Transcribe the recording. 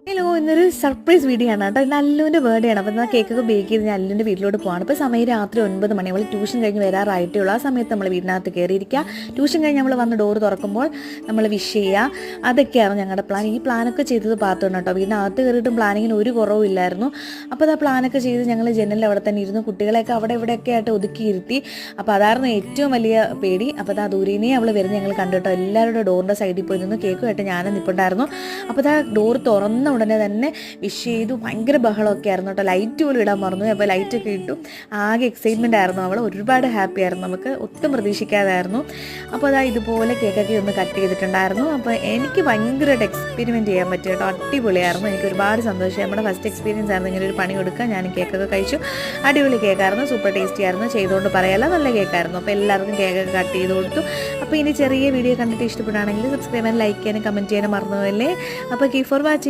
Hello, ഇന്നൊരു surprise video ആണ് കേട്ടോ. ഇന്ന് അല്ലുവിൻ്റെ ബർത്ത്ഡേ ആണ്. അപ്പോൾ എന്നാൽ കേക്കൊക്കെ ബേക്ക് ചെയ്ത് ഞാൻ അല്ലുവിൻ്റെ വീട്ടിലോട്ട് പോവാണ്. ഇപ്പോൾ സമയം രാത്രി 9 മണി. അവൾ ട്യൂഷൻ കഴിഞ്ഞ് വരാറായിട്ടേ ഉള്ളൂ. ആ സമയത്ത് നമ്മൾ വീടിനകത്ത് കയറിയിരിക്കുക. ട്യൂഷൻ കഴിഞ്ഞ് നമ്മൾ വന്ന് ഡോർ തുറക്കുമ്പോൾ നമ്മൾ വിഷ് ചെയ്യുക. അതൊക്കെയാണ് ഞങ്ങളുടെ പ്ലാൻ. ഈ പ്ലാനൊക്കെ ചെയ്തത് പാത്താണ് കേട്ടോ. വീടിനകത്ത് കയറിയിട്ടും പ്ലാനിങ്ങിന് ഒരു കുറവില്ലായിരുന്നു. അപ്പോൾ ആ പ്ലാനൊക്കെ ചെയ്ത് ഞങ്ങൾ ജനലിൽ അവിടെ തന്നെ ഇരുന്നു. കുട്ടികളെയൊക്കെ അവിടെ ഇവിടെയൊക്കെ ആയിട്ട് ഒതുക്കിയിരുത്തി. അപ്പോൾ അതായിരുന്നു ഏറ്റവും വലിയ പേടി. അപ്പോൾ ആ ദൂരീനെ അവൾ വരുന്ന ഞങ്ങൾ കണ്ടു കേട്ടോ. എല്ലാവരുടെ ഡോറിൻ്റെ സൈഡിൽ പോയി നിന്ന് കേക്കുമായിട്ട് ഞാനും നിൽപ്പുണ്ടായിരുന്നു. അപ്പോൾ ആ ഡോർ തുറന്ന ഉടനെ തന്നെ വിഷ് ചെയ്തു. ഭയങ്കര ബഹളമൊക്കെ ആയിരുന്നു കേട്ടോ. ലൈറ്റ് പോലും ഇടാൻ മറന്നു. അപ്പോൾ ലൈറ്റൊക്കെ ഇട്ടു. ആകെ എക്സൈറ്റ്മെൻ്റ് ആയിരുന്നു. അവൾ ഒരുപാട് ഹാപ്പി ആയിരുന്നു. നമുക്ക് ഒട്ടും പ്രതീക്ഷിക്കാതായിരുന്നു. അപ്പോൾ അതാ ഇതുപോലെ കേക്കൊക്കെ ഒന്ന് കട്ട് ചെയ്തിട്ടുണ്ടായിരുന്നു. അപ്പോൾ എനിക്ക് ഭയങ്കരമായിട്ട് എക്സ്പെരിമെൻറ്റ് ചെയ്യാൻ പറ്റിയ കേട്ടോ. അടിപൊളിയായിരുന്നു. എനിക്ക് ഒരുപാട് സന്തോഷം. നമ്മുടെ ഫസ്റ്റ് എക്സ്പീരിയൻസ് ആയിരുന്നു ഇങ്ങനെ ഒരു പണി കൊടുക്കുക. ഞാൻ കേക്കൊക്കെ കഴിച്ചു. അടിപൊളി കേക്കായിരുന്നു. സൂപ്പർ ടേസ്റ്റി ആയിരുന്നു. ചെയ്തുകൊണ്ട് പറയാമല്ലോ, നല്ല കേക്കായിരുന്നു. അപ്പോൾ എല്ലാവർക്കും കേക്കൊക്കെ കട്ട് ചെയ്ത് കൊടുത്തു. അപ്പോൾ ഇനി ചെറിയ വീഡിയോ കണ്ടിട്ട് ഇഷ്ടപ്പെടുകയാണെങ്കിൽ സബ്സ്ക്രൈബ് ചെയ്യാൻ, ലൈക്ക് ചെയ്യാനും കമൻറ്റ് ചെയ്യാനും മറന്നുപോയല്ലേ. അപ്പോൾ കീപ് ഫോർ വാച്ചിങ്.